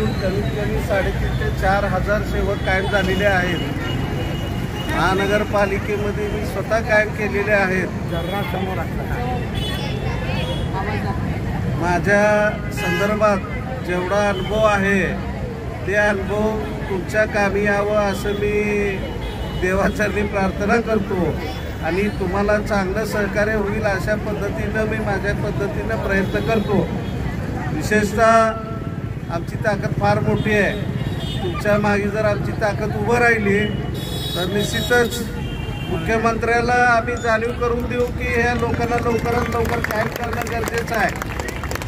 वर्षापासून कमीत कमी 3,500 ते 4,000 सेवक कायम झालेले आहेत। महानगरपालिकेमध्ये मी स्वतः कायम केलेले आहेत। माझ्या संदर्भात जेवढा अनुभव आहे ते अनुभव तुमच्या कामी यावं असं मी देवाचरणी प्रार्थना करतो आणि तुम्हाला चांगलं सहकार्य होईल अशा पद्धतीनं मी माझ्या पद्धतीनं प्रयत्न करतो। विशेषतः आमची ताकद फार मोठी आहे। तुमच्या मागे जर आमची ताकद उभं राहिली तर निश्चितच मुख्यमंत्र्याला आम्ही जाणीव करून देऊ की ह्या लोकांना लवकरात लवकर कायम करणं गरजेचं आहे।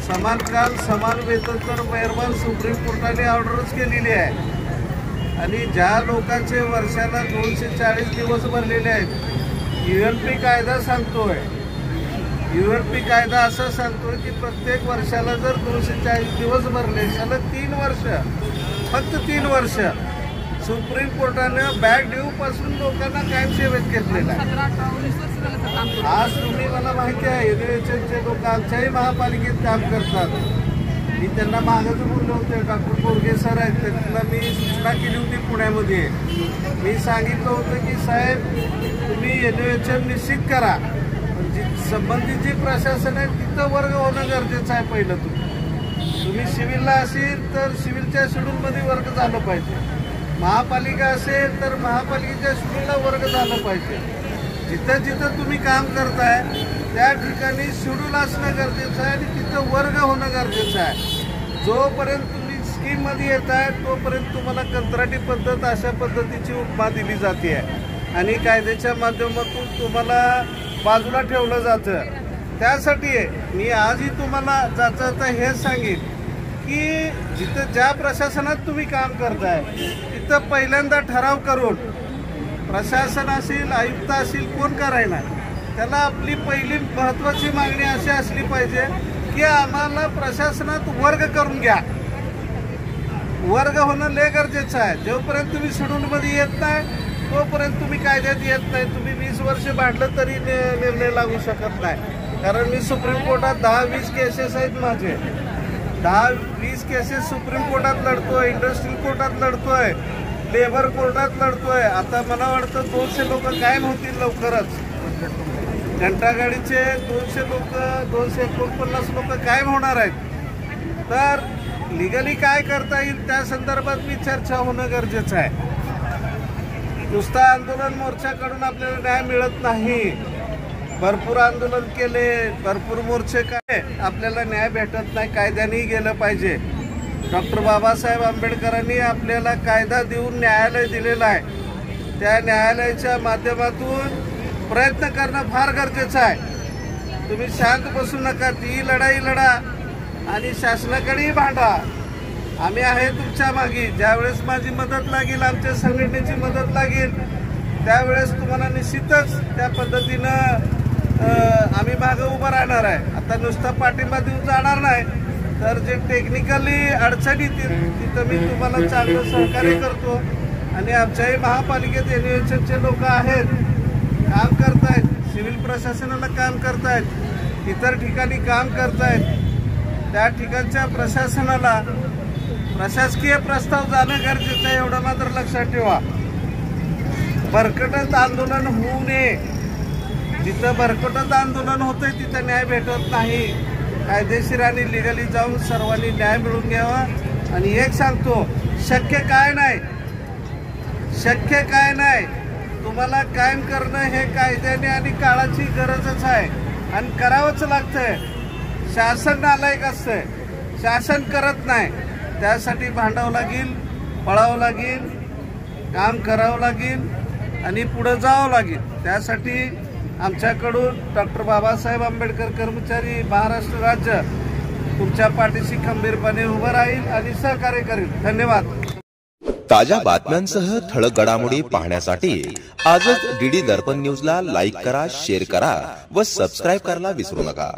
समान काम समान वेतन तर मेहरबान सुप्रीम कोर्टाने ऑर्डरच केलेली आहे आणि ज्या लोकांचे वर्षाला 240 दिवस भरलेले आहेत, ULP कायदा सांगतोय, ULP कायदा असं सांगतोय की प्रत्येक वर्षाला जर 240 दिवस भरले सलग 3 वर्ष, फक्त 3 वर्ष सुप्रीम कोर्टानं बॅक ड्यू पासून लोकांना कायम सेवेत घेतलेला आहे। आज तुम्ही मला माहिती आहे एनएचएमचे लोक आमच्याही महापालिकेत काम करतात। मी त्यांना मागच बोललो होते, डॉक्टर बोरगे सर आहेत, त्यांना मी सूचना केली होती पुण्यामध्ये। मी सांगितलं होतं की साहेब तुम्ही एनएचएम निश्चित करा, संबंधित जे प्रशासन आहे तिथं वर्ग होणं गरजेचं आहे। पहिलं तुम्ही सिव्हिलला असेल तर सिव्हिलच्या शेड्यूलमध्ये वर्ग झालं पाहिजे, महापालिका असेल तर महापालिकेच्या शेड्यूलला वर्ग झालं पाहिजे। जिथं जिथं तुम्ही काम करताय त्या ठिकाणी शेड्यूल असणं गरजेचं आहे आणि तिथं वर्ग होणं गरजेचं आहे। जोपर्यंत तुम्ही स्कीममध्ये येत आहे तोपर्यंत तुम्हाला कंत्राटी पद्धत अशा पद्धतीची उपमा दिली जाते आहे आणि कायद्याच्या माध्यमातून तुम्हाला बाजूला ठेवलं जातं। त्यासाठी मी आजही तुम्हाला जाता हेच सांगेन की जिथं ज्या प्रशासनात तुम्ही काम करताय तिथं पहिल्यांदा ठराव करून प्रशासन असेल आयुक्त असेल कोण करायला त्याला आपली पहिली महत्त्वाची मागणी अशी असली पाहिजे की आम्हाला प्रशासनात वर्ग करून घ्या। वर्ग होणं लय गरजेचं आहे। जोपर्यंत तुम्ही शेड्यूलमध्ये येत नाही तोपर्यंत तुम्ही कायद्यात येत नाही। तुम्ही 20 वर्ष भांडलं तरी निर्णय लागू शकत नाही, कारण मी सुप्रीम कोर्टात 10-20 केसेस आहेत माझे, 10-20 केसेस सुप्रीम कोर्टात लढतोय, इंडस्ट्रियल कोर्टात लढतोय, लेबर कोर्टात लढतोय। आता मला वाटतं 200 लोक कायम होतील लवकरच। घंटागाडीचे 200 लोक 249 लोक कायम होणार आहेत। तर लिगली काय करता येईल त्या संदर्भात मी चर्चा होणं गरजेचं आहे। नुसता आंदोलन मोर्चाकडून आपल्याला न्याय मिळत नाही। भरपूर आंदोलन केले, भरपूर मोर्चे काय आपल्याला न्याय भेटत नाही। कायद्यानेही गेलं पाहिजे। डॉक्टर बाबासाहेब आंबेडकरांनी आपल्याला कायदा देऊन न्यायालय दिलेलं आहे। त्या न्यायालयाच्या माध्यमातून प्रयत्न करणं फार गरजेचं आहे। तुम्ही शांत बसू नका, ती लढाई लढा आणि शासनाकडेही भांडा। आम्ही आहे तुमच्या मागे। ज्यावेळेस माझी मदत लागेल, आमच्या संघटनेची मदत लागेल, त्यावेळेस तुम्हाला निश्चितच त्या पद्धतीनं आम्ही मागं उभं राहणार आहे। आता नुसता पाठिंबा देऊन जाणार नाही, तर जे टेक्निकली अडचणी तिथं मी तुम्हाला चांगलं सहकार्य करतो आणि आमच्याही महापालिकेत एनएचएमचे लोक आहेत, काम करतायत, सिव्हिल प्रशासनाला काम करतायत, इतर ठिकाणी काम करतायत। त्या ठिकाणच्या प्रशासनाला प्रशासकीय प्रस्ताव जाणं गरजेचं आहे, एवढं मात्र लक्षात ठेवा। भरकटत आंदोलन होऊ नये। जिथं भरकटत आंदोलन होतंय तिथं न्याय भेटत नाही। कायदेशीर आणि लिगली जाऊन सर्वांनी न्याय मिळवून घ्यावा। आणि एक सांगतो, शक्य काय नाही, तुम्हाला कायम करणं हे कायद्याने आणि काळाची गरजच आहे आणि करावंच लागतंय। शासन नालायक असतंय, शासन करत नाही, त्यासाठी भांडावं लागेल, पळावं लागेल, काम करावं लागेल आणि पुढे जावं लागेल। त्यासाठी आमच्याकडून डॉक्टर बाबासाहेब आंबेडकर कर्मचारी महाराष्ट्र राज्य तुमच्या पाठीशी खंबीरपणे उभं राहील आणि सहकार्य करेल। धन्यवाद। ताज्या बातम्यांसह ठळक घडामोडी पाहण्यासाठी आजच डीडी दर्पण न्यूजला लाईक करा, शेअर करा व सबस्क्राईब करायला विसरू नका।